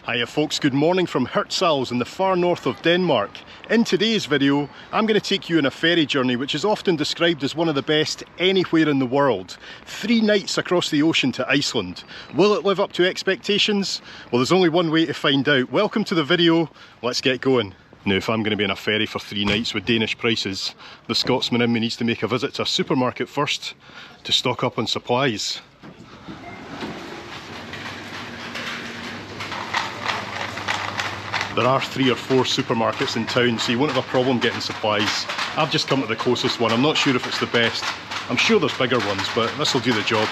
Hiya folks, good morning from Hirtshals in the far north of Denmark. In today's video, I'm going to take you on a ferry journey which is often described as one of the best anywhere in the world. 3 nights across the ocean to Iceland. Will it live up to expectations? Well, there's only one way to find out. Welcome to the video, let's get going. Now, if I'm going to be in a ferry for 3 nights with Danish prices, the Scotsman in me needs to make a visit to a supermarket first to stock up on supplies. There are 3 or 4 supermarkets in town, so you won't have a problem getting supplies. I've just come to the closest one. I'm not sure if it's the best. I'm sure there's bigger ones, but this will do the job.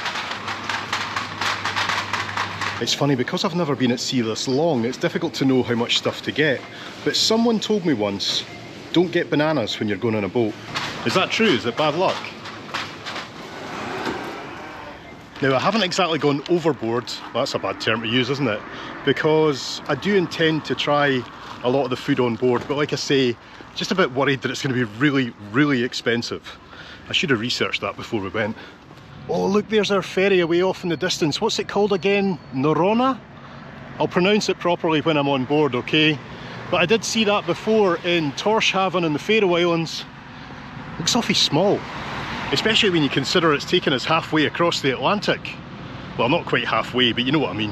It's funny, because I've never been at sea this long, it's difficult to know how much stuff to get. But someone told me once, don't get bananas when you're going on a boat. Is that true? Is it bad luck? Now, I haven't exactly gone overboard, well, that's a bad term to use, isn't it? Because I do intend to try a lot of the food on board, but like I say, just a bit worried that it's going to be really, really expensive. I should have researched that before we went. Oh look, there's our ferry away off in the distance. What's it called again? Norröna? I'll pronounce it properly when I'm on board, okay? But I did see that before in Tor Haven in the Faroe Islands. Looks awfully small. Especially when you consider it's taken us halfway across the Atlantic. Well, not quite halfway, but you know what I mean.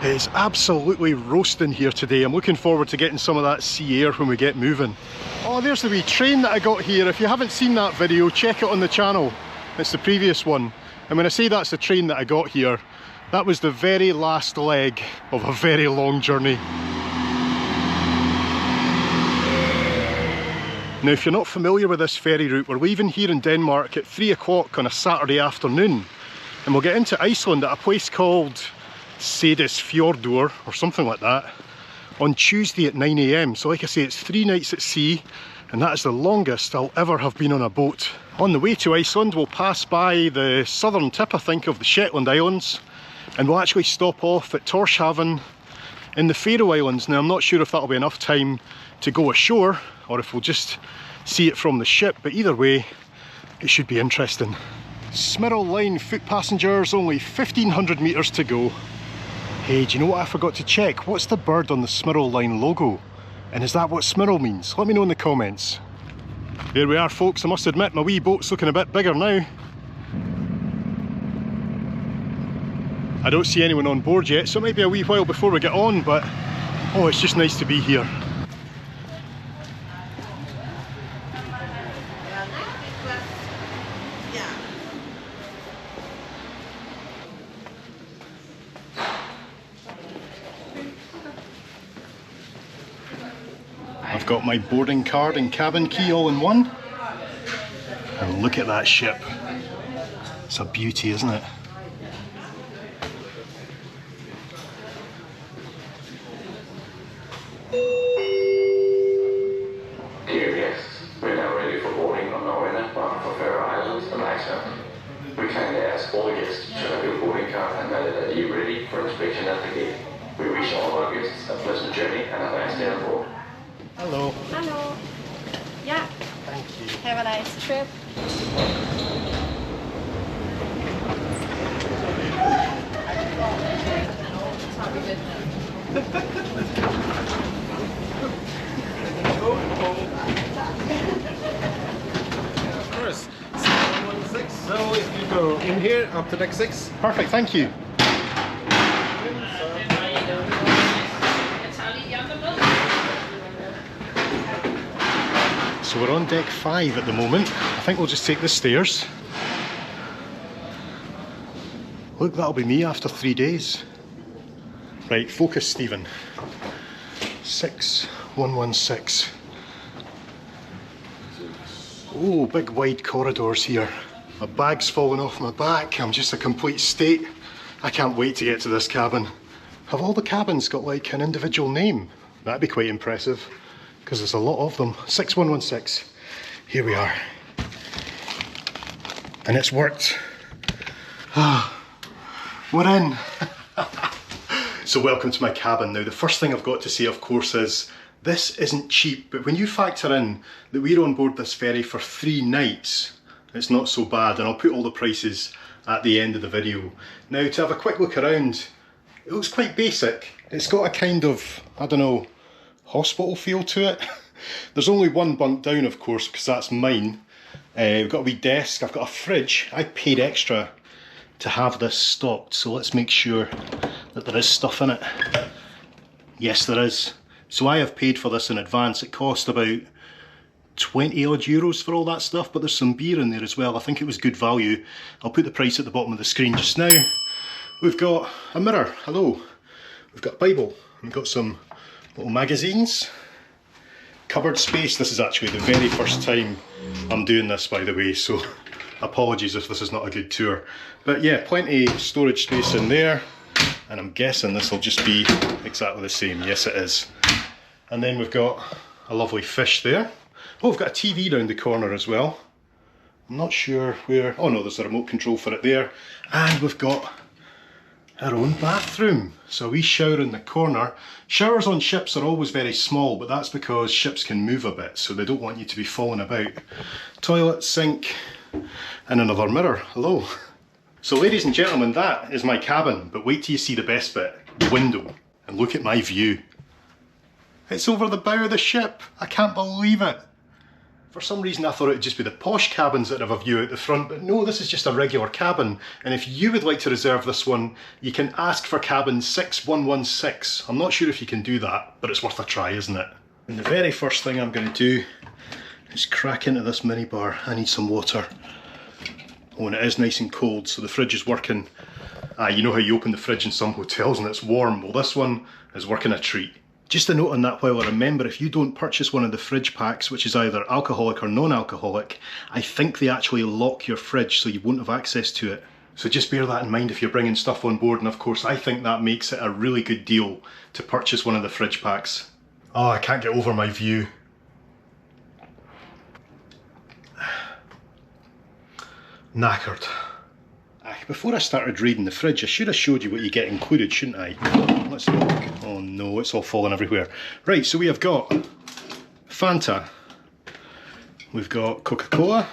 It's absolutely roasting here today. I'm looking forward to getting some of that sea air when we get moving. Oh, there's the wee train that I got here. If you haven't seen that video, check it on the channel. It's the previous one. And when I say that's the train that I got here, that was the very last leg of a very long journey. Now, if you're not familiar with this ferry route, we're leaving here in Denmark at 3 o'clock on a Saturday afternoon. And we'll get into Iceland at a place called Fjordur or something like that on Tuesday at 9 AM. So like I say, it's 3 nights at sea, and that is the longest I'll ever have been on a boat. On the way to Iceland, we'll pass by the southern tip, I think, of the Shetland Islands, and we'll actually stop off at Tor Haven in the Faroe Islands. Now, I'm not sure if that'll be enough time to go ashore or if we'll just see it from the ship, but either way, it should be interesting. Smyril Line foot passengers, only 1,500 metres to go. Hey, do you know what I forgot to check? What's the bird on the Smyril Line logo? And is that what Smyril means? Let me know in the comments. There we are folks, I must admit my wee boat's looking a bit bigger now. I don't see anyone on board yet, so it might be a wee while before we get on, but oh, it's just nice to be here. I've got my boarding card and cabin key all in one. And look at that ship. It's a beauty, isn't it? Dear guests, we're now ready for boarding on Norröna bound for Ferry Islands and Iceland. We kindly ask all guests to have your boarding card and valid ID ready for inspection at the gate. We wish all our guests a pleasant journey and a nice day on board. Hello. Hello. Yeah. Thank you. Have a nice trip. First, 716. So if you go in here up to deck 6. Perfect, thank you. So we're on deck 5 at the moment. I think we'll just take the stairs. Look, that'll be me after 3 days. Right, focus Stephen. 6116. Oh, big wide corridors here. My bag's falling off my back. I'm just a complete state. I can't wait to get to this cabin. Have all the cabins got like an individual name? That'd be quite impressive, because there's a lot of them. 6116. Here we are. And it's worked. Ah, we're in. So welcome to my cabin. Now, the first thing I've got to say, of course, is this isn't cheap, but when you factor in that we're on board this ferry for 3 nights, it's not so bad. And I'll put all the prices at the end of the video. Now, to have a quick look around, it looks quite basic. It's got a kind of, I don't know, hospital feel to it. There's only one bunk down, of course, because that's mine. We've got a wee desk, I've got a fridge. I paid extra to have this stocked, so let's make sure that there is stuff in it. Yes, there is. So I have paid for this in advance. It cost about 20 odd euros for all that stuff, but there's some beer in there as well. I think it was good value. I'll put the price at the bottom of the screen just now. We've got a mirror, hello. We've got a Bible, we've got some little magazines. Cupboard space, this is actually the very first time I'm doing this, by the way, so apologies if this is not a good tour. But yeah, plenty of storage space in there, and I'm guessing this will just be exactly the same. Yes, it is. And then we've got a lovely fish there. Oh, we've got a TV down the corner as well. I'm not sure where, oh no, there's a remote control for it there. And we've got our own bathroom. So a wee shower in the corner. Showers on ships are always very small, but that's because ships can move a bit, so they don't want you to be falling about. Toilet, sink, and another mirror. Hello. So ladies and gentlemen, that is my cabin, but wait till you see the best bit, the window, and look at my view. It's over the bow of the ship. I can't believe it. For some reason I thought it would just be the posh cabins that have a view out the front, but no, this is just a regular cabin. And if you would like to reserve this one, you can ask for cabin 6116. I'm not sure if you can do that, but it's worth a try, isn't it? And the very first thing I'm going to do is crack into this minibar. I need some water. Oh, and it is nice and cold, so the fridge is working. You know how you open the fridge in some hotels and it's warm? Well, this one is working a treat. Just a note on that while I remember, if you don't purchase one of the fridge packs, which is either alcoholic or non-alcoholic, I think they actually lock your fridge so you won't have access to it. So just bear that in mind if you're bringing stuff on board, and of course I think that makes it a really good deal to purchase one of the fridge packs. Oh, I can't get over my view. Knackered. Before I started reading the fridge, I should have showed you what you get included, shouldn't I? Let's have a look. Oh no, it's all falling everywhere. Right, so we have got Fanta, we've got Coca-Cola,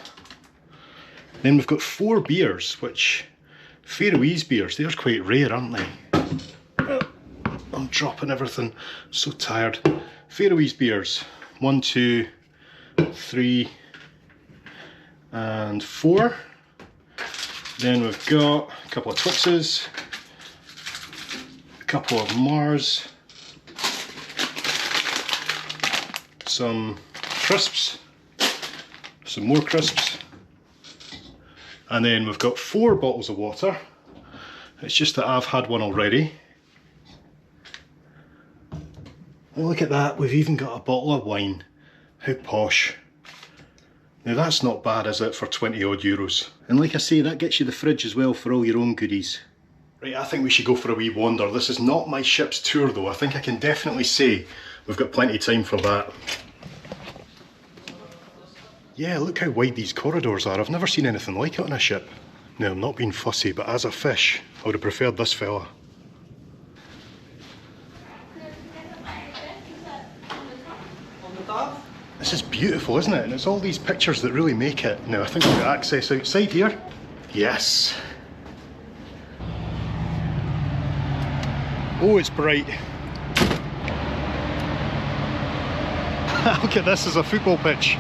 then we've got 4 beers, which, Faroese beers, they're quite rare, aren't they? I'm dropping everything, I'm so tired. Faroese beers, 1, 2, 3, and 4. Then we've got a couple of Twixes, a couple of Mars, some crisps, some more crisps, and then we've got 4 bottles of water. It's just that I've had one already. And look at that, we've even got a bottle of wine. How posh. Now that's not bad, is it, for 20 odd euros? And like I say, that gets you the fridge as well for all your own goodies. Right, I think we should go for a wee wander. This is not my ship's tour though. I think I can definitely say we've got plenty of time for that. Yeah, look how wide these corridors are. I've never seen anything like it on a ship. Now, I'm not being fussy, but as a fish, I would have preferred this fella. This is beautiful, isn't it? And it's all these pictures that really make it. Now, I think we've got access outside here. Yes. Oh, it's bright. Look at this as a football pitch.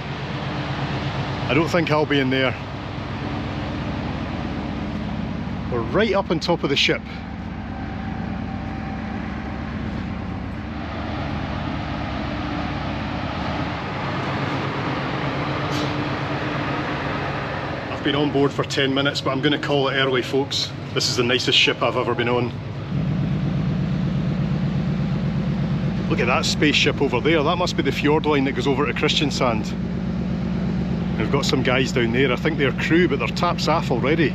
I don't think I'll be in there. We're right up on top of the ship. I've been on board for 10 minutes, but I'm going to call it early, folks. This is the nicest ship I've ever been on. Look at that spaceship over there. That must be the fjord line that goes over to Kristiansand. We've got some guys down there. I think they're crew, but they're taps off already.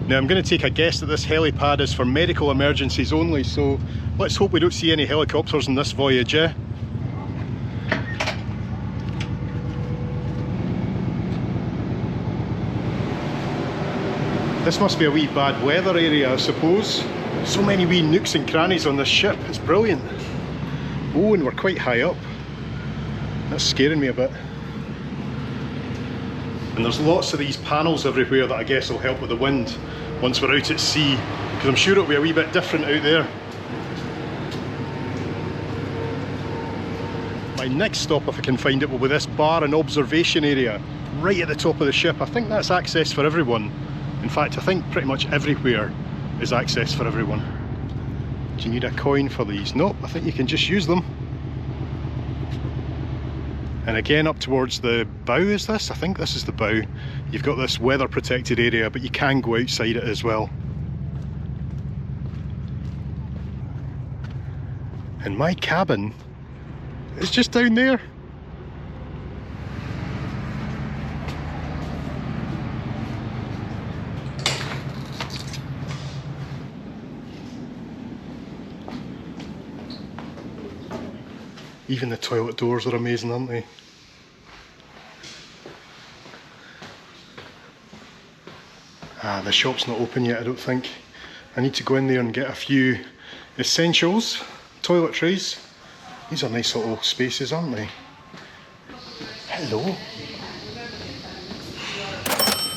Now I'm going to take a guess that this helipad is for medical emergencies only, so let's hope we don't see any helicopters on this voyage, eh? This must be a wee bad weather area, I suppose. So many wee nooks and crannies on this ship, it's brilliant. Oh, and we're quite high up. That's scaring me a bit. And there's lots of these panels everywhere that I guess will help with the wind once we're out at sea, because I'm sure it'll be a wee bit different out there. My next stop, if I can find it, will be this bar and observation area right at the top of the ship. I think that's access for everyone. In fact, I think pretty much everywhere is access for everyone. Do you need a coin for these? Nope, I think you can just use them. And again up towards the bow is this? I think this is the bow. You've got this weather protected area, but you can go outside it as well. And my cabin is just down there. Even the toilet doors are amazing, aren't they? Ah, the shop's not open yet, I don't think. I need to go in there and get a few essentials. Toiletries. These are nice little spaces, aren't they? Hello.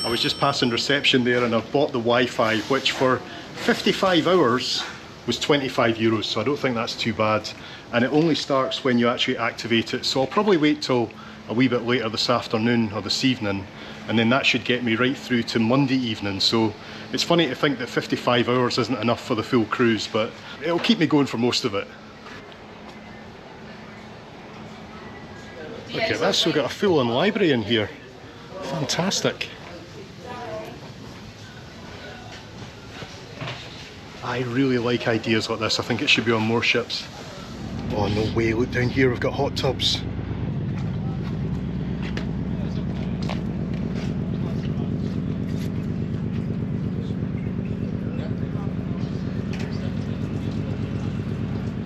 I was just passing reception there and I've bought the Wi-Fi, which for 55 hours was €25, so I don't think that's too bad. And it only starts when you actually activate it, so I'll probably wait till a wee bit later this afternoon or this evening, and then that should get me right through to Monday evening. So it's funny to think that 55 hours isn't enough for the full cruise, but it'll keep me going for most of it. Look at this, we've got a full-on library in here. Fantastic. I really like ideas like this. I think it should be on more ships. Oh no way, look down here, we've got hot tubs.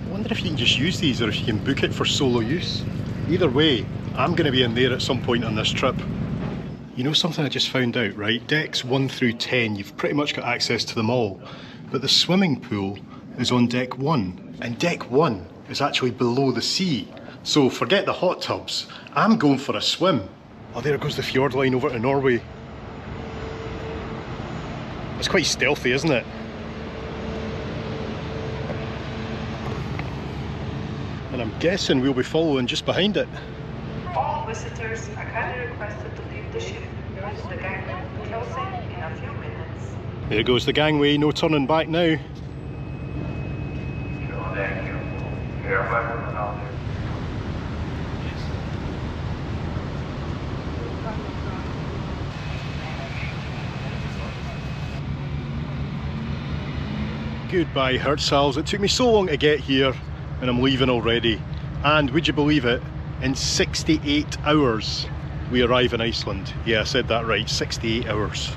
I wonder if you can just use these or if you can book it for solo use. Either way, I'm going to be in there at some point on this trip. You know something I just found out, right? Decks 1 through 10, you've pretty much got access to them all. But the swimming pool is on deck 1, and deck 1 is actually below the sea. So forget the hot tubs, I'm going for a swim. Oh, there goes the fjord line over to Norway. It's quite stealthy, isn't it? And I'm guessing we'll be following just behind it. All visitors are kindly requested to leave the ship with the gangway closing in a few minutes. There goes the gangway, no turning back now. Goodbye Hirtshals, it took me so long to get here and I'm leaving already. And would you believe it, in 68 hours we arrive in Iceland. Yeah, I said that right, 68 hours.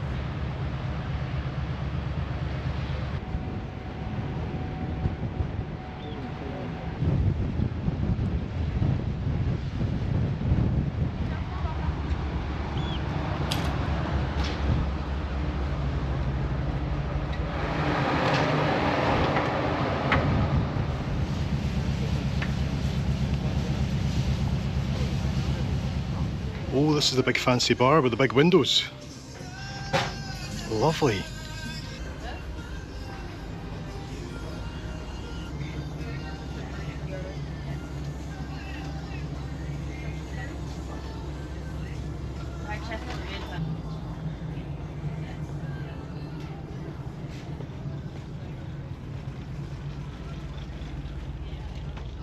Oh, this is the big fancy bar with the big windows. Lovely.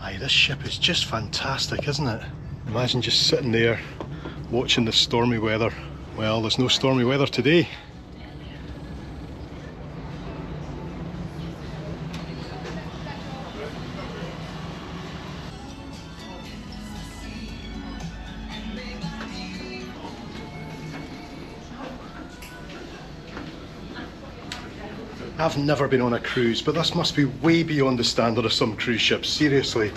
Aye, this ship is just fantastic, isn't it? Imagine just sitting there watching the stormy weather. Well, there's no stormy weather today. I've never been on a cruise, but this must be way beyond the standard of some cruise ships, seriously.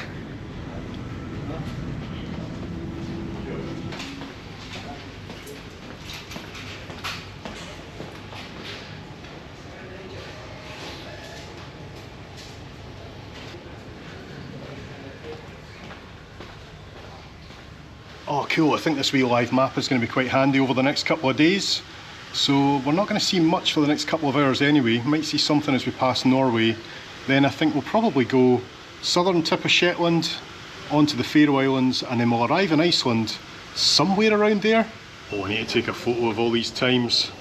Oh cool, I think this wee live map is going to be quite handy over the next couple of days. So we're not going to see much for the next couple of hours anyway. Might see something as we pass Norway. Then I think we'll probably go southern tip of Shetland, onto the Faroe Islands, and then we'll arrive in Iceland somewhere around there. Oh, I need to take a photo of all these times.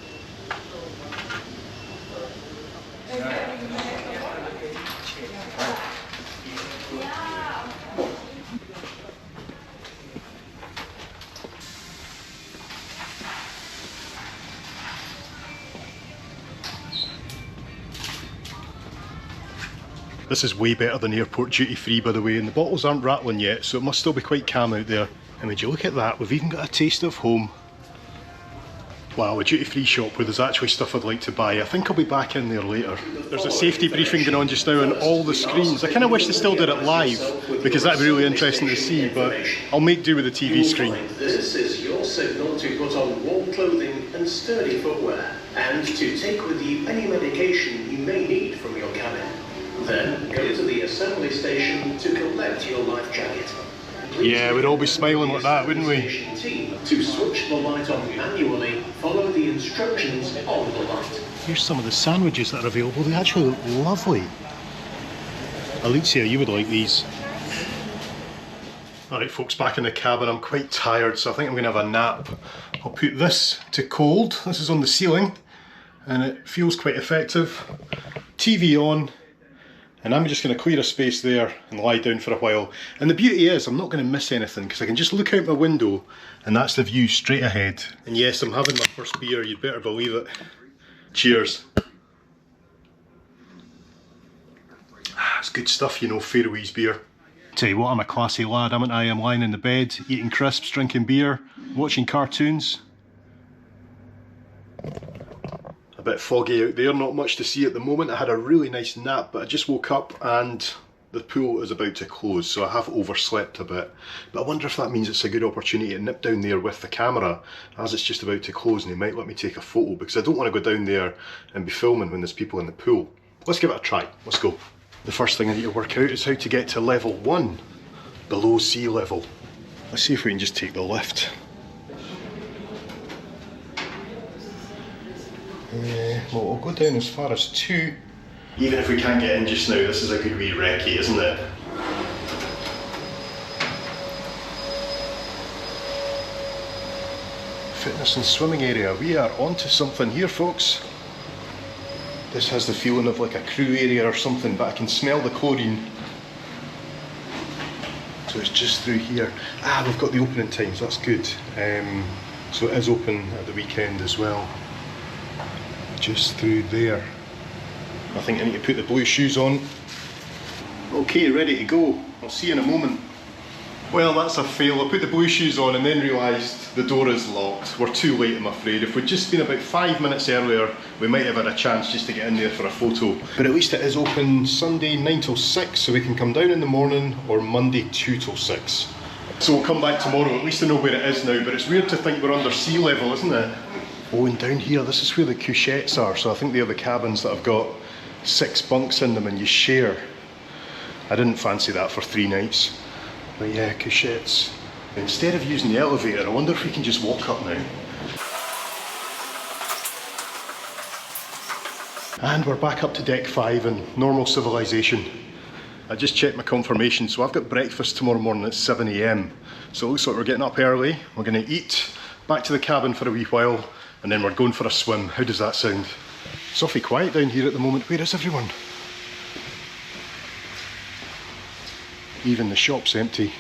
This is way better than airport duty free, by the way, and the bottles aren't rattling yet, so it must still be quite calm out there. And would you look at that, we've even got a taste of home. Wow, a duty free shop where there's actually stuff I'd like to buy. I think I'll be back in there later. There's a safety briefing going on just now on all the screens. I kind of wish they still did it live, because that'd be really interesting to see, but I'll make do with the TV screen. This is your signal to put on warm clothing and sturdy footwear, and to take with you any medication you may need from your cabin. Then go to the assembly station to collect your life jacket. Yeah, we'd all be smiling like that, wouldn't we? To switch the light on manually, follow the instructions on the light. Here's some of the sandwiches that are available. They actually look lovely. Alicia, you would like these. Alright folks, back in the cabin. I'm quite tired, so I think I'm going to have a nap. I'll put this to cold. This is on the ceiling, and it feels quite effective. TV on. And I'm just going to clear a space there and lie down for a while. And the beauty is I'm not going to miss anything because I can just look out my window and that's the view straight ahead. And yes, I'm having my first beer, you'd better believe it. Cheers. It's good stuff, you know, Faroese beer. Tell you what, I'm a classy lad, haven't I? I'm lying in the bed, eating crisps, drinking beer, watching cartoons. A bit foggy out there, not much to see at the moment. I had a really nice nap, but I just woke up and the pool is about to close, so I have overslept a bit. But I wonder if that means it's a good opportunity to nip down there with the camera as it's just about to close, and they might let me take a photo because I don't want to go down there and be filming when there's people in the pool. Let's give it a try, let's go. The first thing I need to work out is how to get to level 1, below sea level. Let's see if we can just take the lift. Well, we'll go down as far as 2. Even if we can't get in just now, this is a good wee recce, isn't it? Fitness and swimming area. We are onto something here, folks. This has the feeling of like a crew area or something, but I can smell the chlorine. So it's just through here. Ah, we've got the opening times, that's good. So it is open at the weekend as well. Just through there. I think I need to put the blue shoes on. Okay, ready to go. I'll see you in a moment. Well, that's a fail. I put the blue shoes on and then realised the door is locked. We're too late, I'm afraid. If we'd just been about 5 minutes earlier, we might have had a chance just to get in there for a photo. But at least it is open Sunday 9 till 6, so we can come down in the morning, or Monday 2 till 6. So we'll come back tomorrow. At least I know where it is now, but it's weird to think we're under sea level, isn't it? Oh, and down here, this is where the couchettes are, so I think they're the cabins that have got 6 bunks in them and you share. I didn't fancy that for 3 nights. But yeah, couchettes. Instead of using the elevator, I wonder if we can just walk up now. And we're back up to deck 5 in normal civilization. I just checked my confirmation, so I've got breakfast tomorrow morning at 7 AM. So it looks like we're getting up early, we're going to eat, back to the cabin for a wee while, and then we're going for a swim. How does that sound? It's awfully quiet down here at the moment. Where is everyone? Even the shop's empty.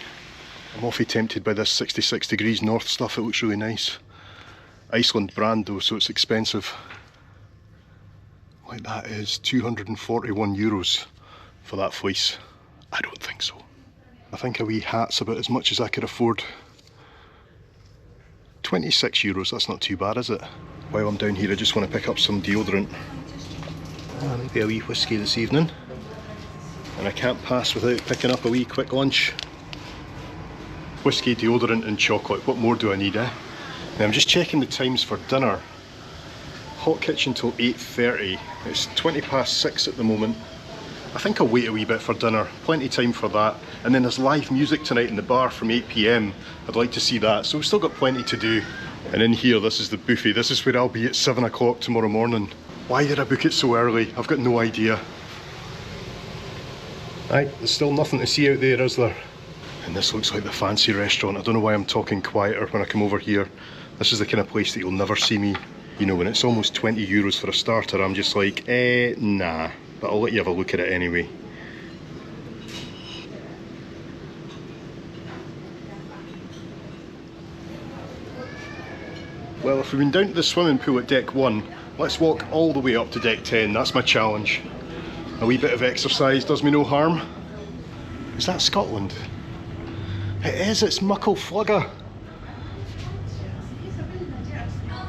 I'm awfully tempted by this 66 degrees north stuff. It looks really nice. Iceland brand though, so it's expensive. Like that is 241 euros for that fleece. I don't think so. I think a wee hat's about as much as I could afford. 26 euros, that's not too bad, is it? While I'm down here, I just want to pick up some deodorant. Maybe a wee whiskey this evening. And I can't pass without picking up a wee quick lunch. Whiskey, deodorant and chocolate, what more do I need, eh? Now I'm just checking the times for dinner. Hot kitchen till 8:30. It's 6:20 at the moment. I think I'll wait a wee bit for dinner, plenty of time for that. And then there's live music tonight in the bar from 8 PM. I'd like to see that, so we've still got plenty to do. And in here, this is the buffet. This is where I'll be at 7 o'clock tomorrow morning. Why did I book it so early? I've got no idea. Right, there's still nothing to see out there, is there? And this looks like the fancy restaurant. I don't know why I'm talking quieter when I come over here. This is the kind of place that you'll never see me. You know, when it's almost 20 euros for a starter, I'm just like, nah. But I'll let you have a look at it anyway. Well, if we've been down to the swimming pool at deck 1, let's walk all the way up to deck 10. That's my challenge. A wee bit of exercise does me no harm. Is that Scotland? It is, it's Muckle Flugga.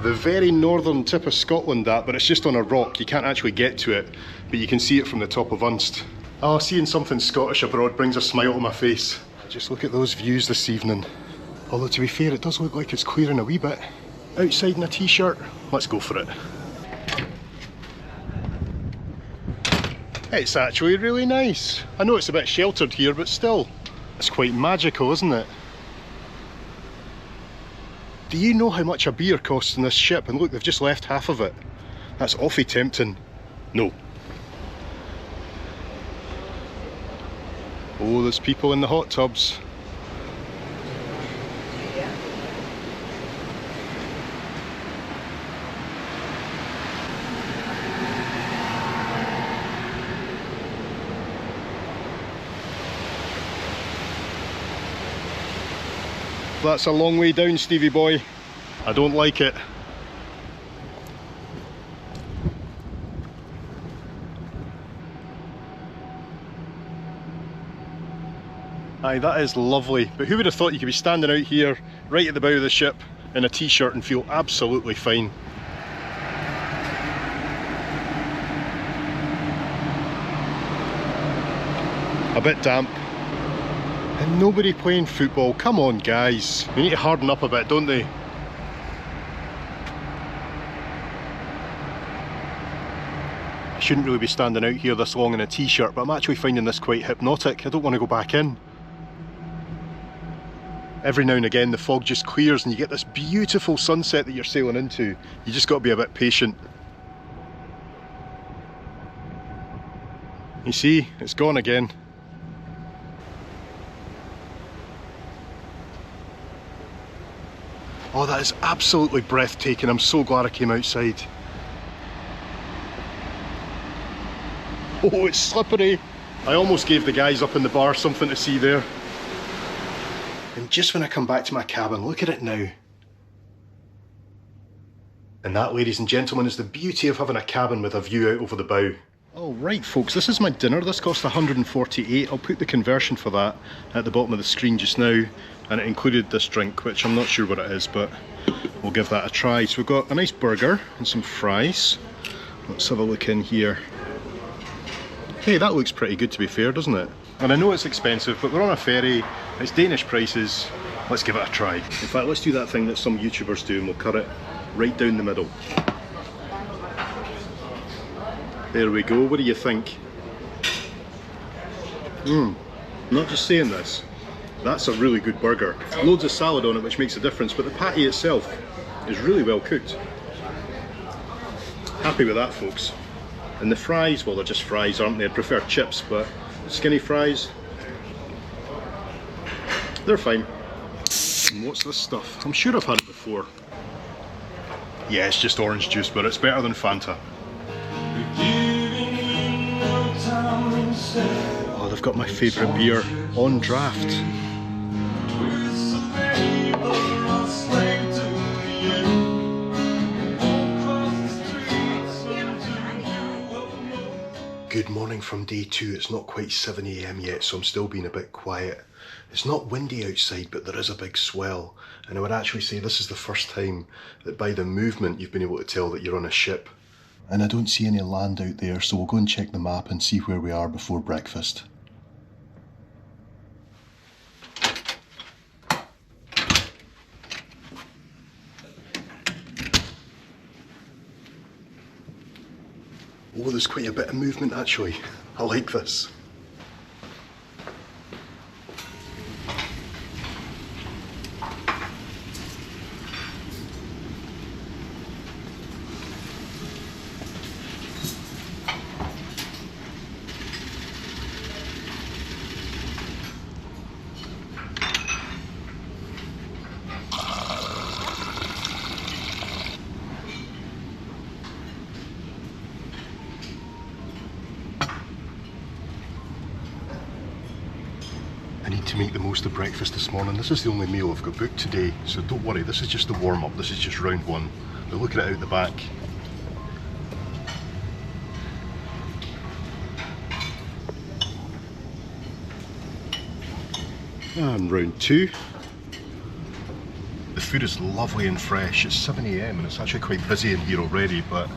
The very northern tip of Scotland, that, but it's just on a rock. You can't actually get to it, but you can see it from the top of Unst. Oh, seeing something Scottish abroad brings a smile to my face. Just look at those views this evening. Although to be fair, it does look like it's clearing a wee bit. Outside in a t-shirt, let's go for it. It's actually really nice. I know it's a bit sheltered here, but still, it's quite magical, isn't it? Do you know how much a beer costs in this ship? And look, they've just left half of it. That's awfully tempting. No. Oh, there's people in the hot tubs. That's a long way down, Stevie boy. I don't like it. Aye, that is lovely, but who would have thought you could be standing out here right at the bow of the ship in a t-shirt and feel absolutely fine. A bit damp. And nobody playing football. Come on, guys. They need to harden up a bit, don't they? I shouldn't really be standing out here this long in a t-shirt, but I'm actually finding this quite hypnotic. I don't want to go back in. Every now and again the fog just clears and you get this beautiful sunset that you're sailing into. You just got to be a bit patient. You see, it's gone again. Oh, that is absolutely breathtaking. I'm so glad I came outside. Oh, it's slippery. I almost gave the guys up in the bar something to see there. And just when I come back to my cabin, look at it now. And that, ladies and gentlemen, is the beauty of having a cabin with a view out over the bow. All right, folks, this is my dinner. This cost 148. I'll put the conversion for that at the bottom of the screen just now. And it included this drink, which I'm not sure what it is, but we'll give that a try. So we've got a nice burger and some fries. Let's have a look in here. Hey, that looks pretty good to be fair, doesn't it? And I know it's expensive, but we're on a ferry, it's Danish prices. Let's give it a try. In fact, let's do that thing that some YouTubers do and we'll cut it right down the middle. There we go, what do you think? Not just saying this. That's a really good burger. Loads of salad on it, which makes a difference, but the patty itself is really well cooked. Happy with that, folks. And the fries, well, they're just fries, aren't they? I'd prefer chips, but skinny fries, they're fine. And what's this stuff? I'm sure I've had it before. Yeah, it's just orange juice, but it's better than Fanta. Oh, they've got my favourite beer on draft. Good morning from day 2. It's not quite 7 AM yet, so I'm still being a bit quiet. It's not windy outside, but there is a big swell. And I would actually say this is the first time that by the movement you've been able to tell that you're on a ship. And I don't see any land out there, so we'll go and check the map and see where we are before breakfast. Oh, there's quite a bit of movement actually. I like this. I need to make the most of breakfast this morning. This is the only meal I've got booked today, so don't worry, this is just the warm-up, this is just round one. But look at it out the back. And round two. The food is lovely and fresh. It's 7 AM and it's actually quite busy in here already, but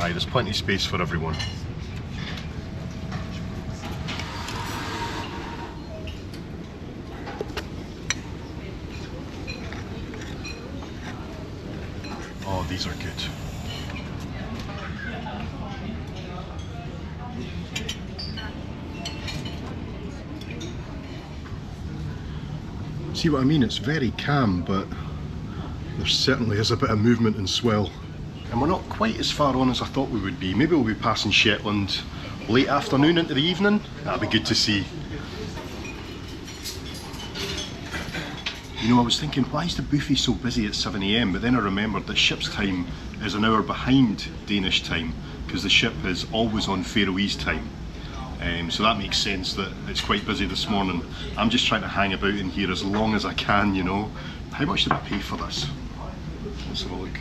aye, there's plenty of space for everyone. Oh, these are good. See what I mean? It's very calm, but there certainly is a bit of movement and swell. And we're not quite as far on as I thought we would be. Maybe we'll be passing Shetland late afternoon into the evening. That'd be good to see. You know, I was thinking, why is the buffet so busy at 7 AM? But then I remembered that ship's time is an hour behind Danish time, because the ship is always on Faroese time. So that makes sense that it's quite busy this morning. I'm just trying to hang about in here as long as I can, you know. How much did I pay for this? Let's have a look.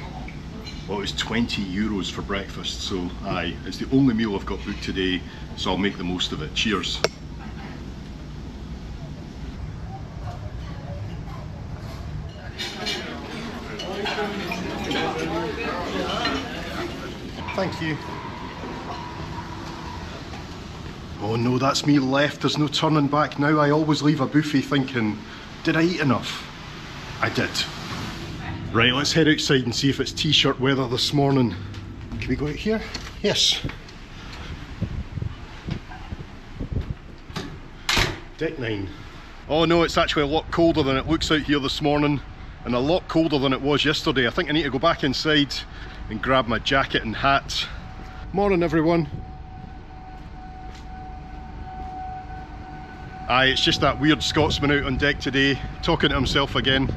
Well, it was 20 euros for breakfast, so aye, it's the only meal I've got booked today, so I'll make the most of it. Cheers. Thank you. Oh no, that's me left. There's no turning back now. I always leave a buffet thinking, did I eat enough? I did. Right, let's head outside and see if it's t-shirt weather this morning. Can we go out here? Yes. Deck 9. Oh no, it's actually a lot colder than it looks out here this morning, and a lot colder than it was yesterday. I think I need to go back inside and grab my jacket and hat. Morning everyone. Aye, it's just that weird Scotsman out on deck today, talking to himself again.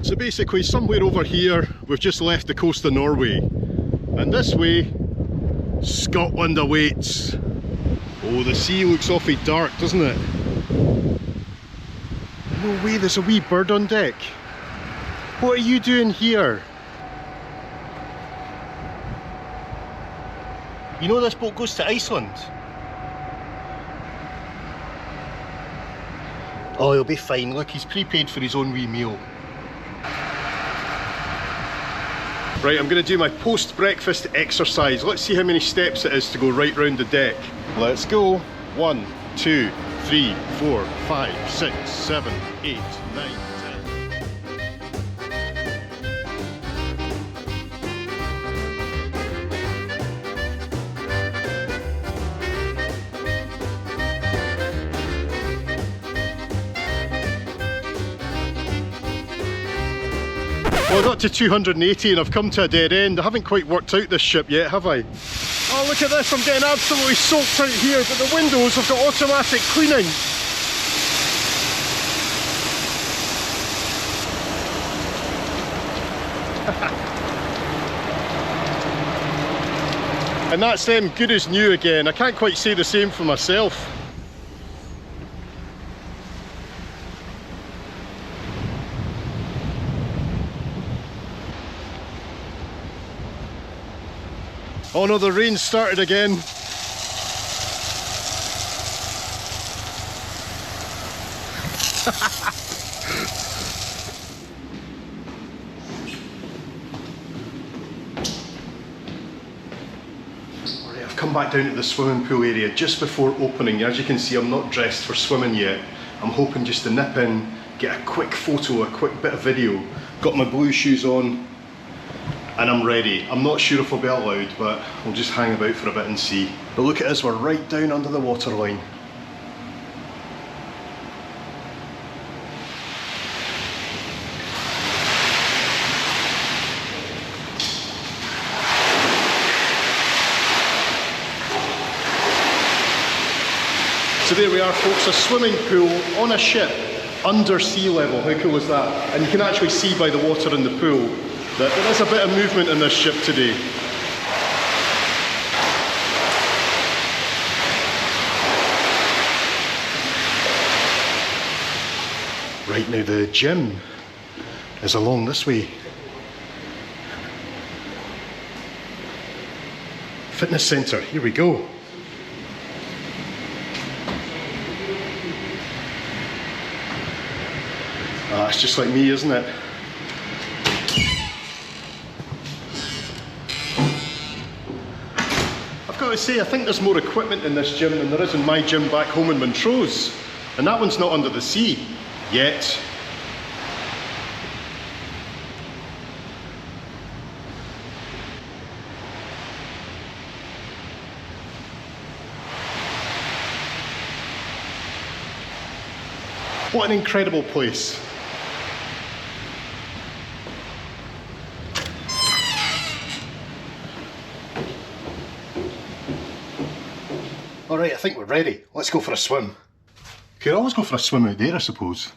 So basically, somewhere over here, we've just left the coast of Norway. And this way, Scotland awaits. Oh, the sea looks awfully dark, doesn't it? No way, there's a wee bird on deck. What are you doing here? You know this boat goes to Iceland? Oh, he'll be fine. Look, he's prepaid for his own wee meal. Right, I'm going to do my post-breakfast exercise. Let's see how many steps it is to go right round the deck. Let's go. 1, 2, 3, 4, 5, 6, 7, 8, 9, 10. Well, I got to 280 and I've come to a dead end. I haven't quite worked out this ship yet, have I? Oh, look at this, I'm getting absolutely soaked out here, but the windows have got automatic cleaning. And that's them good as new again. I can't quite say the same for myself. Oh no, the rain started again. Alright, I've come back down to the swimming pool area just before opening. As you can see, I'm not dressed for swimming yet. I'm hoping just to nip in, get a quick photo, a quick bit of video. Got my blue shoes on. and I'm ready. I'm not sure if I'll be allowed, but we'll just hang about for a bit and see. But look at us, we're right down under the waterline. So there we are, folks, a swimming pool on a ship under sea level. How cool is that? And you can actually see by the water in the pool that there is a bit of movement in this ship today. Right, now the gym is along this way. Fitness centre, here we go. Ah, it's just like me, isn't it? I've got to say, I think there's more equipment in this gym than there is in my gym back home in Montrose. And that one's not under the sea, yet. What an incredible place. Alright, I think we're ready. Let's go for a swim. Could always go for a swim out there, I suppose.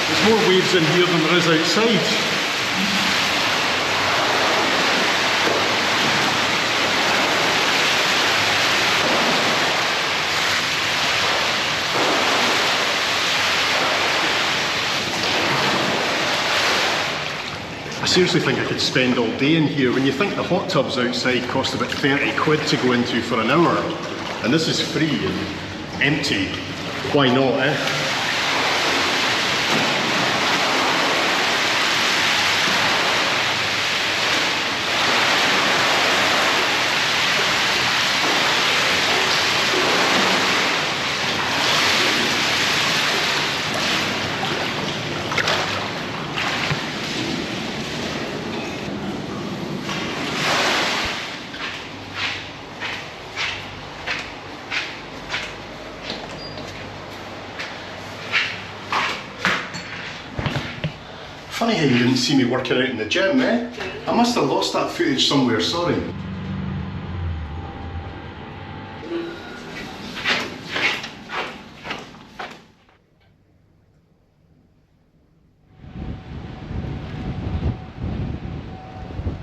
There's more waves in here than there is outside. I seriously think I could spend all day in here. When you think the hot tubs outside cost about 30 quid to go into for an hour, and this is free and empty, why not, eh? Funny how you didn't see me working out in the gym, eh? I must have lost that footage somewhere, sorry.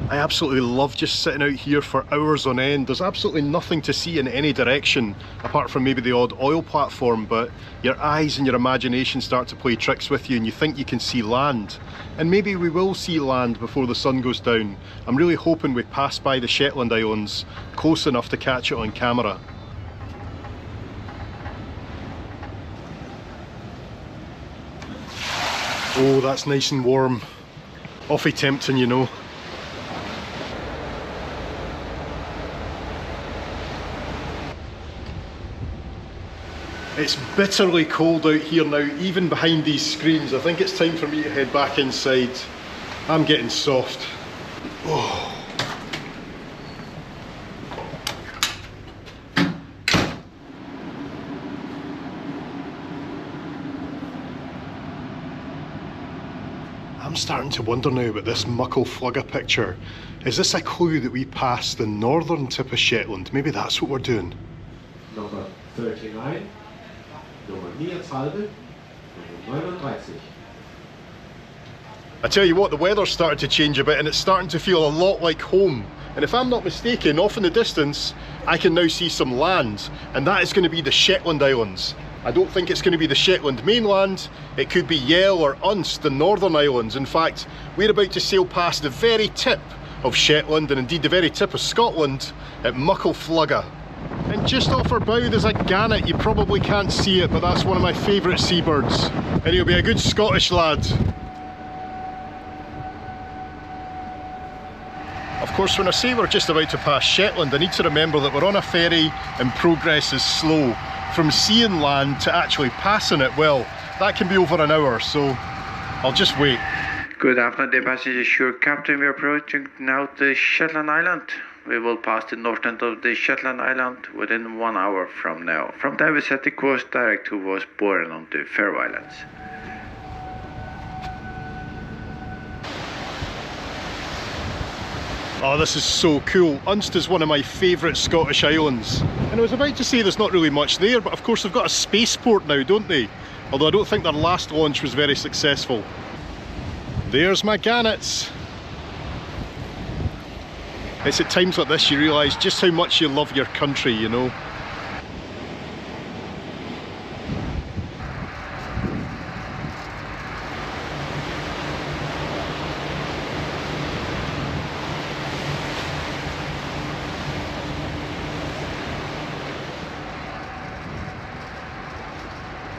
I absolutely love just sitting out here for hours on end. There's absolutely nothing to see in any direction, apart from maybe the odd oil platform, but your eyes and your imagination start to play tricks with you and you think you can see land. And maybe we will see land before the sun goes down. I'm really hoping we pass by the Shetland Islands close enough to catch it on camera. Oh, that's nice and warm. Awfully tempting, you know. It's bitterly cold out here now, even behind these screens. I think it's time for me to head back inside. I'm getting soft. Oh. I'm starting to wonder now about this muckle flugga picture. Is this a clue that we passed the northern tip of Shetland? Maybe that's what we're doing. Number 39. Nummer 39, Nummer 39. I tell you what, the weather's started to change a bit and it's starting to feel a lot like home. And if I'm not mistaken, off in the distance, I can now see some land, and that is going to be the Shetland Islands. I don't think it's going to be the Shetland mainland. It could be Yell or Unst, the Northern Islands. In fact, we're about to sail past the very tip of Shetland, and indeed the very tip of Scotland, at Muckle Flugga. And just off our bow there's a gannet. You probably can't see it, but that's one of my favourite seabirds. And he'll be a good Scottish lad. Of course, when I say we're just about to pass Shetland, I need to remember that we're on a ferry and progress is slow. From seeing land to actually passing it, well, that can be over an hour, so I'll just wait. Good afternoon, dear passengers. Sure, Captain, we are approaching now the Shetland Island. We will pass the north end of the Shetland Island within 1 hour from now. From there we set the course direct towards Boren on the Faroe Islands. Oh, this is so cool. Unst is one of my favourite Scottish islands. And I was about to say there's not really much there, but of course they've got a spaceport now, don't they? Although I don't think their last launch was very successful. There's my gannets. It's at times like this you realise just how much you love your country, you know.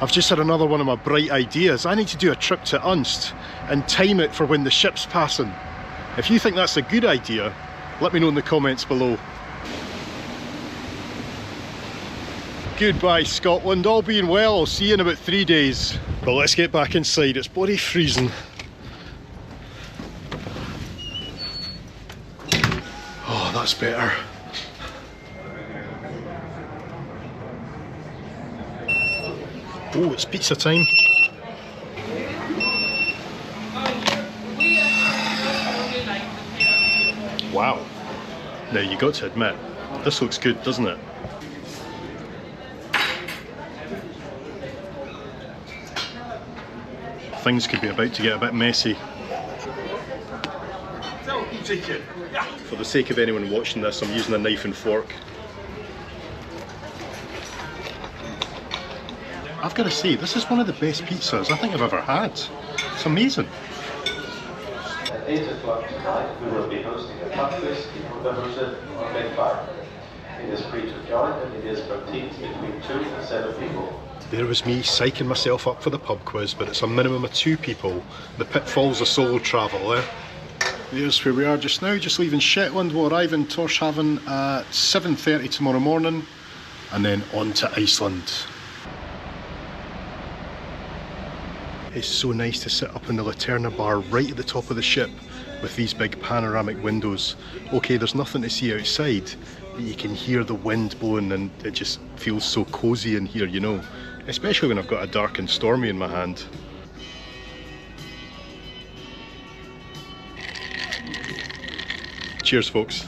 I've just had another one of my bright ideas. I need to do a trip to Unst and time it for when the ship's passing. If you think that's a good idea, let me know in the comments below. Goodbye Scotland, all being well, I'll see you in about 3 days. But let's get back inside, it's bloody freezing. Oh, that's better. Oh, it's pizza time. Wow. Now you got to admit, this looks good, doesn't it? Things could be about to get a bit messy. For the sake of anyone watching this, I'm using a knife and fork. I've got to say, this is one of the best pizzas I think I've ever had. It's amazing. At 8 o'clock tonight, we will be hosting a pub quiz in Underhuset on Deck 5. It is free to join and it is for teams between 2 and 7 people. There was me psyching myself up for the pub quiz, but it's a minimum of 2 people. The pitfalls of solo travel, eh? Here's where we are just now, just leaving Shetland. We'll arrive in Tor Haven at 7:30 tomorrow morning, and then on to Iceland. It's so nice to sit up in the Laterna Bar right at the top of the ship with these big panoramic windows. Okay, there's nothing to see outside, but you can hear the wind blowing and it just feels so cosy in here, you know. Especially when I've got a dark and stormy in my hand. Cheers, folks.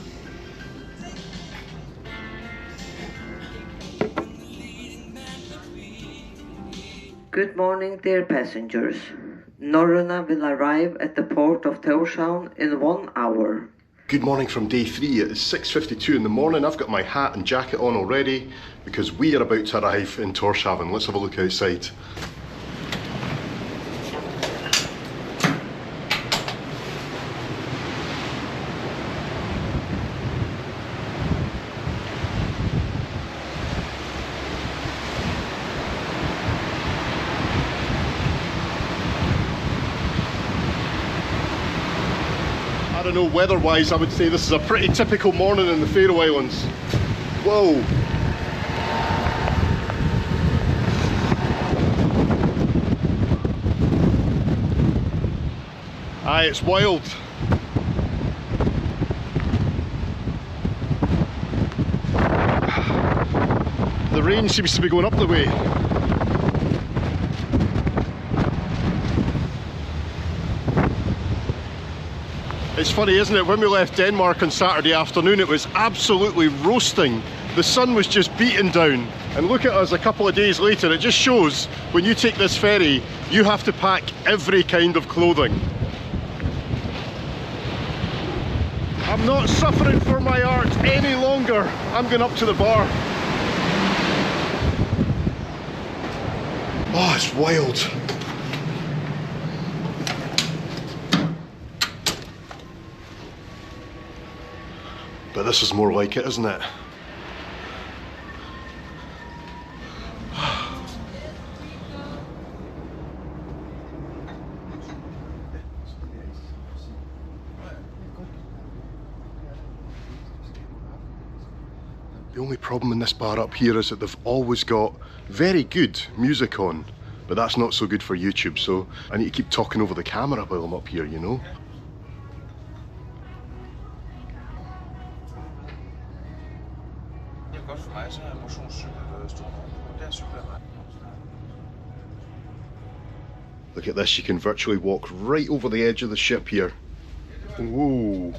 Good morning, dear passengers. Norröna will arrive at the port of Tor Haven in 1 hour. Good morning from day 3. It is 6:52 in the morning. I've got my hat and jacket on already because we are about to arrive in Tor Haven. Let's have a look outside. I don't know, weather-wise, I would say this is a pretty typical morning in the Faroe Islands. Whoa! Aye, it's wild. The rain seems to be going up the way. It's funny, isn't it? When we left Denmark on Saturday afternoon, it was absolutely roasting. The sun was just beating down. And look at us a couple of days later. It just shows when you take this ferry, you have to pack every kind of clothing. I'm not suffering for my art any longer. I'm going up to the bar. Oh, it's wild. But this is more like it, isn't it? only problem in this bar up here is that they've always got very good music on, but that's not so good for YouTube, so I need to keep talking over the camera while I'm up here, you know. Look at this, you can virtually walk right over the edge of the ship here. Whoa.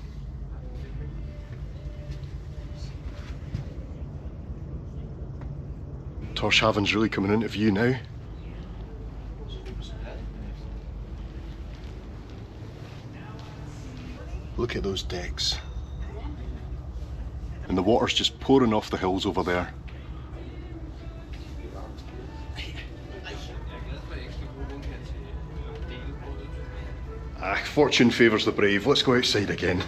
Tor Haven's really coming into view now. Look at those decks. And the water's just pouring off the hills over there. Ah, fortune favours the brave. Let's go outside again.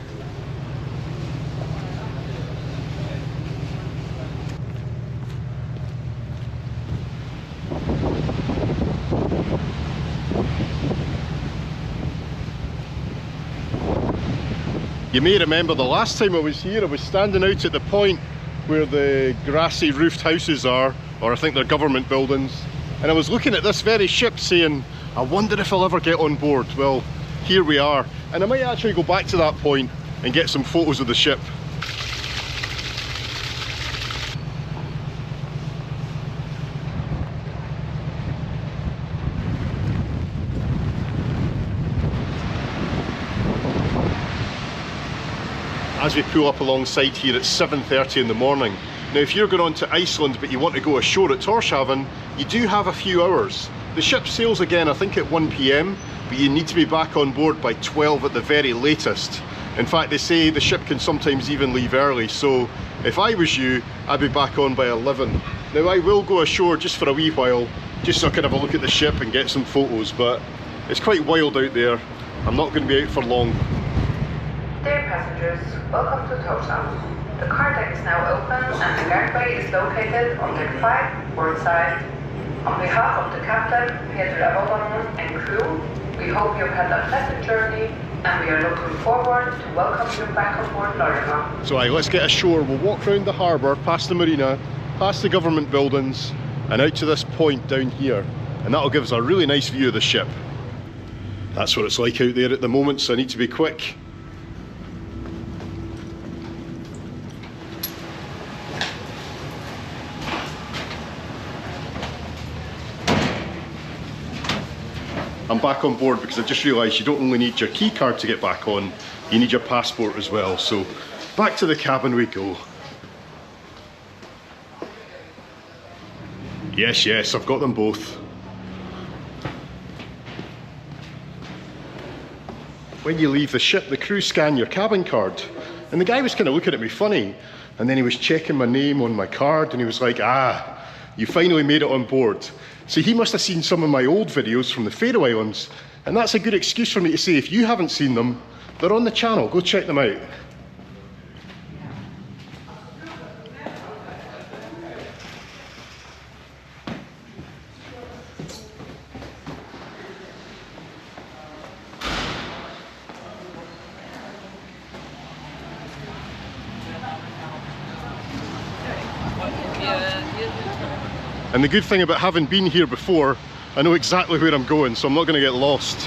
You may remember the last time I was here, I was standing out at the point where the grassy roofed houses are, or I think they're government buildings, and I was looking at this very ship saying, I wonder if I'll ever get on board. Well, here we are, and I might actually go back to that point and get some photos of the ship. As we pull up alongside here, it's 7:30 in the morning. Now if you're going on to Iceland but you want to go ashore at Tor Haven, you do have a few hours. The ship sails again I think at 1 PM, but you need to be back on board by 12 at the very latest. In fact, they say the ship can sometimes even leave early, so if I was you, I'd be back on by 11. Now I will go ashore just for a wee while, just so I can have a look at the ship and get some photos, but it's quite wild out there. I'm not going to be out for long. Dear passengers, welcome to Tor Haven. The car deck is now open and the gangway is located on deck 5, port side. On behalf of the captain, Peter and crew, we hope you've had a pleasant journey and we are looking forward to welcome you back on board Laterna. So let's get ashore. We'll walk around the harbour, past the marina, past the government buildings and out to this point down here, and that'll give us a really nice view of the ship. That's what it's like out there at the moment, so I need to be quick. I'm back on board because I just realised you don't only need your key card to get back on, you need your passport as well. So back to the cabin we go. Yes, I've got them both. When you leave the ship, the crew scan your cabin card. And the guy was kind of looking at me funny, and then he was checking my name on my card and he was like, ah, you finally made it on board. So he must have seen some of my old videos from the Faroe Islands, and that's a good excuse for me to say if you haven't seen them, they're on the channel, go check them out. And the good thing about having been here before, I know exactly where I'm going, so I'm not going to get lost.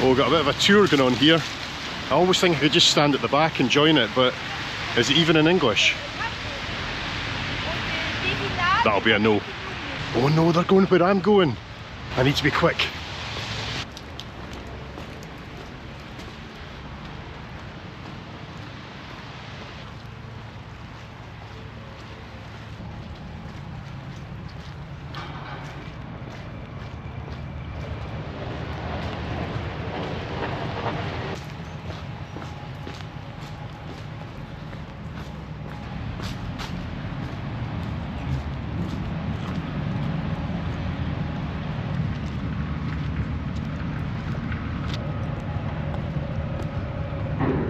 Oh, got a bit of a tour going on here. I always think I could just stand at the back and join it, but is it even in English? That'll be a no. Oh no, they're going where I'm going. I need to be quick.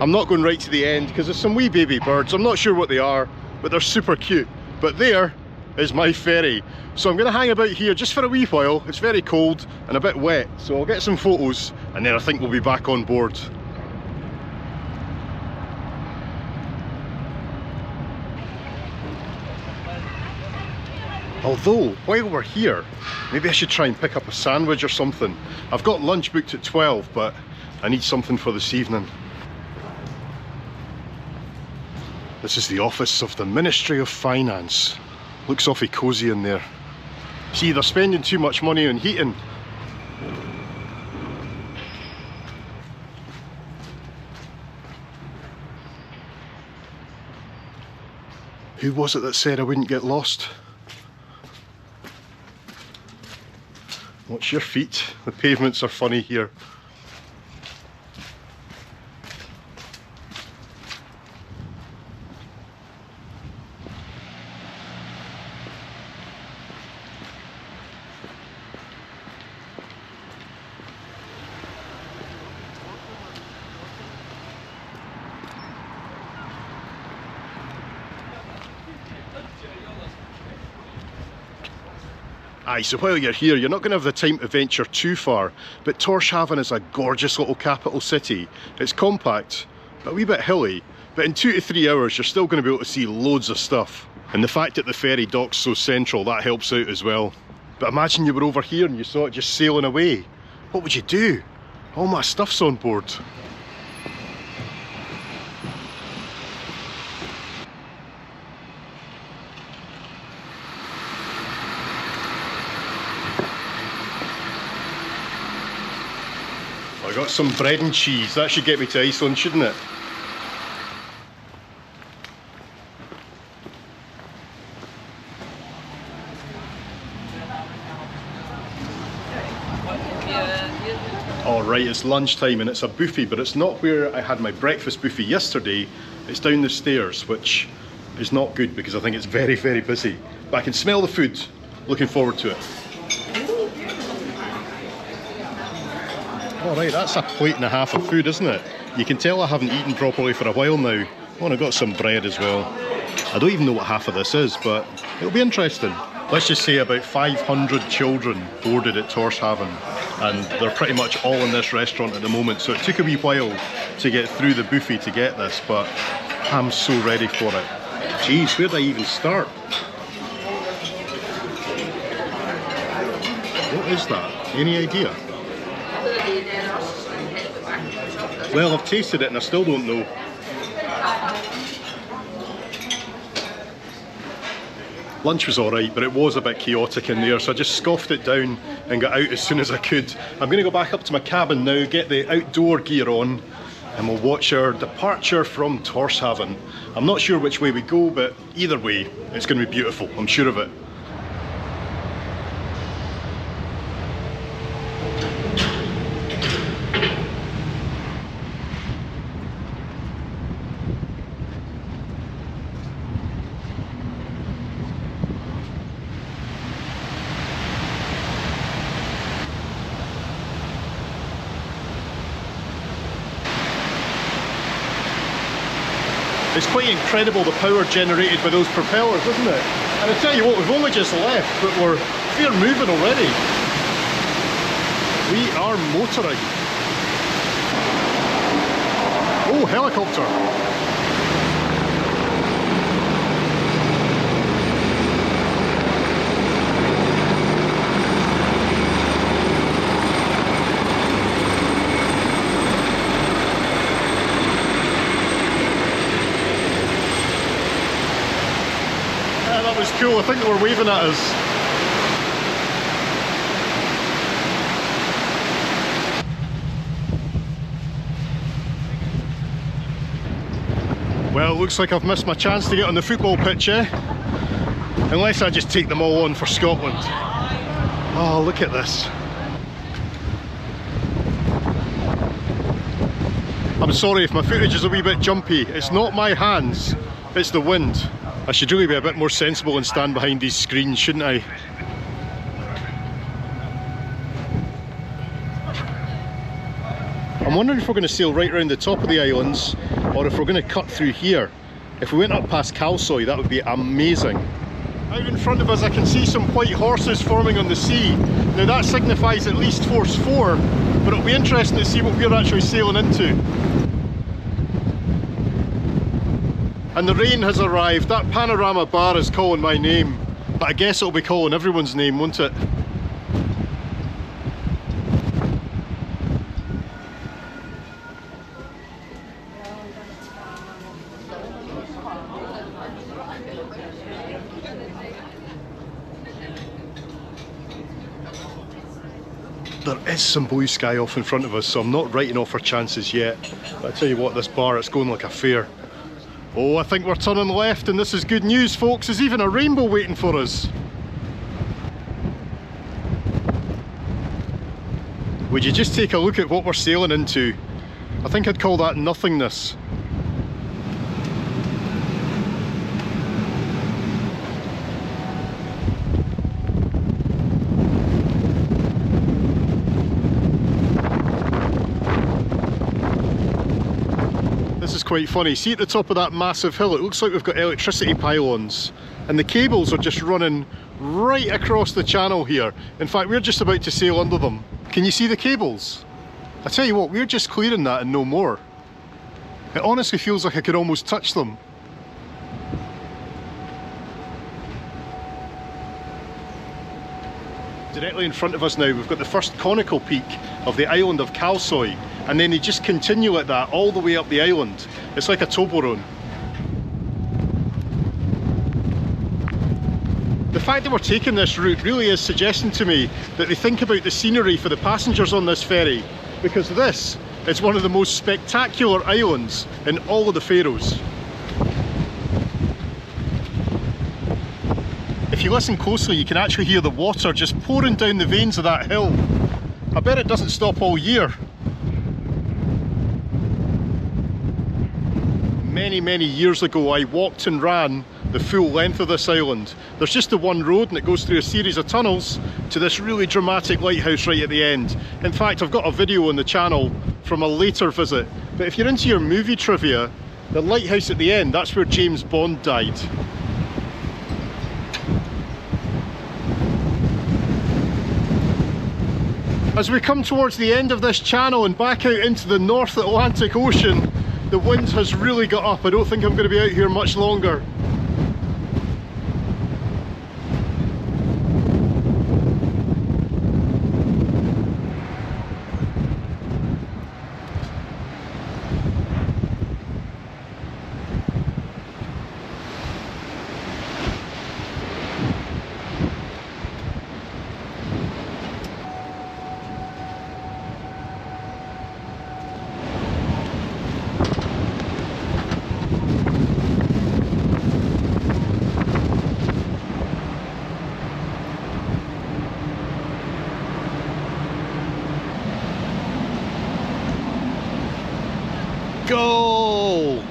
I'm not going right to the end because there's some wee baby birds. I'm not sure what they are, but they're super cute. But there, is my ferry. So I'm going to hang about here just for a wee while. It's very cold and a bit wet, so I'll get some photos and then I think we'll be back on board. Although, while we're here, maybe I should try and pick up a sandwich or something. I've got lunch booked at 12, but I need something for this evening. This is the office of the Ministry of Finance. Looks awfully cosy in there. See, they're spending too much money on heating. Who was it that said I wouldn't get lost? Watch your feet, the pavements are funny here. Aye, so while you're here, you're not going to have the time to venture too far, but Tor Haven is a gorgeous little capital city. It's compact, but a wee bit hilly, but in 2 to 3 hours you're still going to be able to see loads of stuff. And the fact that the ferry dock's so central, that helps out as well. But imagine you were over here and you saw it just sailing away. What would you do? All my stuff's on board. I got some bread and cheese. That should get me to Iceland, shouldn't it? Alright, it's lunchtime and it's a buffet, but it's not where I had my breakfast buffet yesterday. It's down the stairs, which is not good because I think it's very, very busy. But I can smell the food. Looking forward to it. Alright, that's a plate and a half of food, isn't it? You can tell I haven't eaten properly for a while now. Oh, and I got some bread as well. I don't even know what half of this is, but it'll be interesting. Let's just say about 500 children boarded at Tor Haven, and they're pretty much all in this restaurant at the moment, so it took a wee while to get through the buffet to get this, but I'm so ready for it. Jeez, where do I even start? What is that? Any idea? Well, I've tasted it and I still don't know. Lunch was alright, but it was a bit chaotic in there, so I just scoffed it down and got out as soon as I could. I'm going to go back up to my cabin now, get the outdoor gear on, and we'll watch our departure from Tor Haven. I'm not sure which way we go, but either way, it's going to be beautiful, I'm sure of it. It's quite incredible the power generated by those propellers, isn't it? And I tell you what, we've only just left, but we're fair moving already. We are motoring. Oh, helicopter. That was cool, I think they were waving at us. Well, it looks like I've missed my chance to get on the football pitch, eh? Unless I just take them all on for Scotland. Oh, look at this. I'm sorry if my footage is a wee bit jumpy. It's not my hands, it's the wind. I should really be a bit more sensible and stand behind these screens, shouldn't I? I'm wondering if we're going to sail right around the top of the islands, or if we're going to cut through here. If we went up past Carnoustie, that would be amazing. Out in front of us I can see some white horses forming on the sea. Now that signifies at least force 4, but it'll be interesting to see what we're actually sailing into. And the rain has arrived. That panorama bar is calling my name, but I guess it'll be calling everyone's name, won't it? There is some blue sky off in front of us, so I'm not writing off our chances yet. But I tell you what, this bar, it's going like a fair. Oh, I think we're turning left, and this is good news, folks. There's even a rainbow waiting for us. Would you just take a look at what we're sailing into? I think I'd call that nothingness. This is quite funny. See at the top of that massive hill, it looks like we've got electricity pylons, and the cables are just running right across the channel here. In fact, we're just about to sail under them. Can you see the cables? I tell you what, we're just clearing that and no more. It honestly feels like I could almost touch them. Directly in front of us now, we've got the first conical peak of the island of Carnoustie, and then they just continue like that all the way up the island. It's like a Toblerone. The fact that we're taking this route really is suggesting to me that they think about the scenery for the passengers on this ferry, because this is one of the most spectacular islands in all of the Faroes. If you listen closely, you can actually hear the water just pouring down the veins of that hill. I bet it doesn't stop all year. Many years ago I walked and ran the full length of this island. There's just the one road and it goes through a series of tunnels to this really dramatic lighthouse right at the end. In fact, I've got a video on the channel from a later visit. But if you're into your movie trivia, the lighthouse at the end, that's where James Bond died. As we come towards the end of this channel and back out into the North Atlantic Ocean, the wind has really got up. I don't think I'm going to be out here much longer. Go!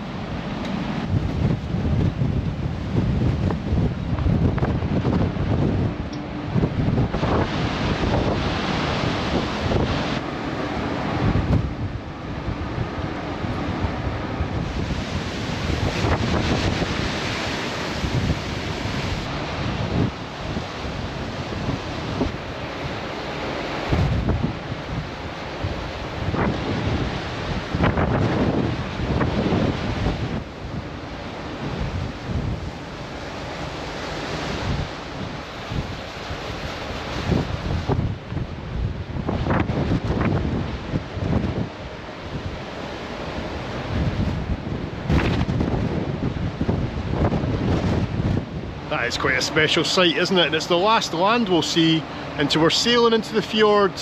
That is quite a special sight, isn't it? And it's the last land we'll see until we're sailing into the fjord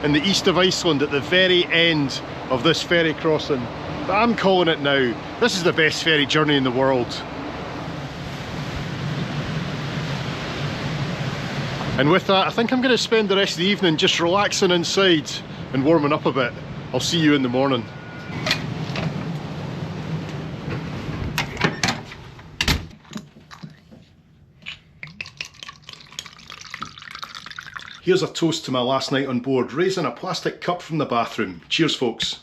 in the east of Iceland at the very end of this ferry crossing. But I'm calling it now. This is the best ferry journey in the world. And with that, I think I'm going to spend the rest of the evening just relaxing inside and warming up a bit. I'll see you in the morning. Here's a toast to my last night on board, raising a plastic cup from the bathroom. Cheers, folks.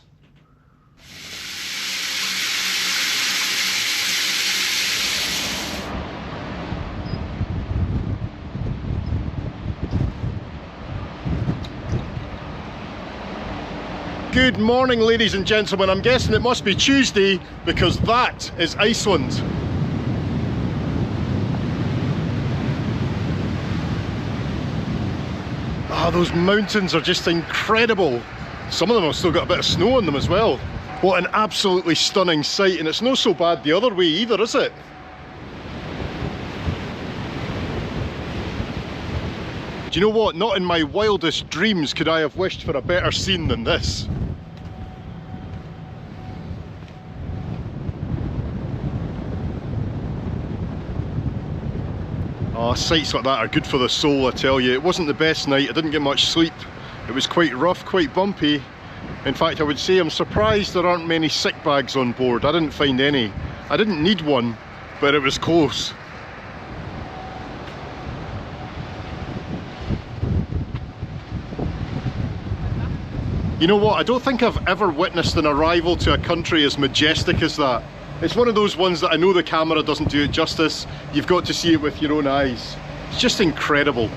Good morning, ladies and gentlemen. I'm guessing it must be Tuesday because that is Iceland. Ah, those mountains are just incredible. Some of them have still got a bit of snow on them as well. What an absolutely stunning sight, and it's not so bad the other way either, is it? Do you know what? Not in my wildest dreams could I have wished for a better scene than this. Oh, sights like that are good for the soul, I tell you. It wasn't the best night, I didn't get much sleep. It was quite rough, quite bumpy. In fact, I would say I'm surprised there aren't many sick bags on board. I didn't find any. I didn't need one, but it was close. You know what, I don't think I've ever witnessed an arrival to a country as majestic as that. It's one of those ones that I know the camera doesn't do it justice. You've got to see it with your own eyes. It's just incredible.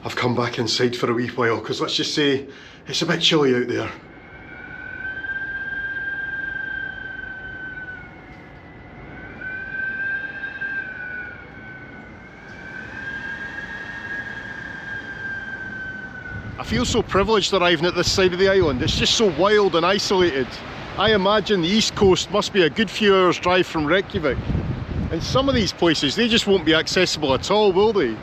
I've come back inside for a wee while because let's just say it's a bit chilly out there. I feel so privileged arriving at this side of the island. It's just so wild and isolated. I imagine the east coast must be a good few hours drive from Reykjavik. And some of these places, they just won't be accessible at all, will they?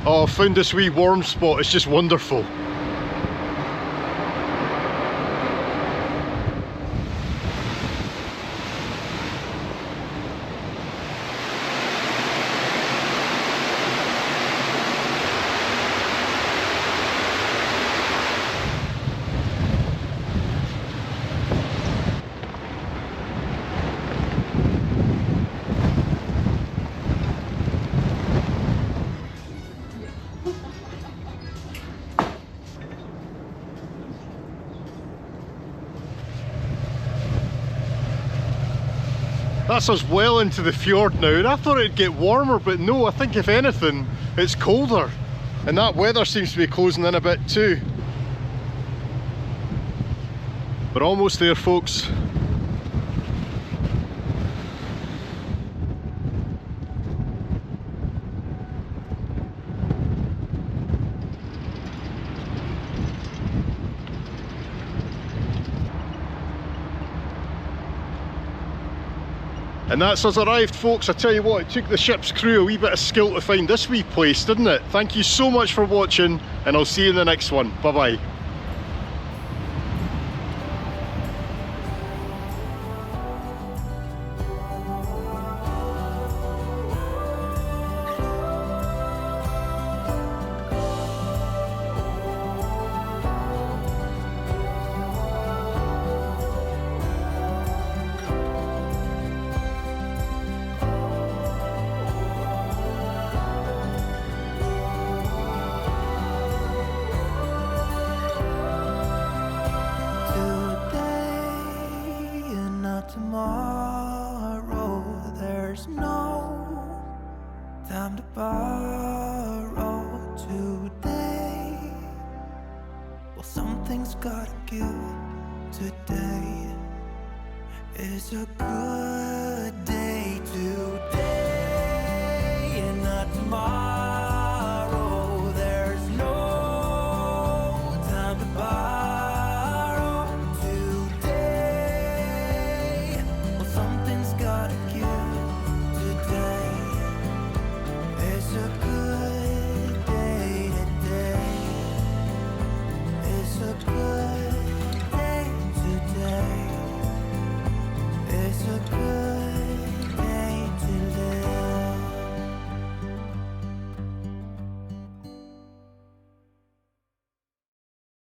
Oh, I found this wee warm spot, it's just wonderful. That's us well into the fjord now, and I thought it'd get warmer, but no, I think if anything, it's colder. And that weather seems to be closing in a bit too. We're almost there, folks. And that's us arrived, folks. I tell you what, it took the ship's crew a wee bit of skill to find this wee place, didn't it? Thank you so much for watching, and I'll see you in the next one. Bye bye. Tomorrow, there's no time to borrow today. Well, something's gotta give today. Is a good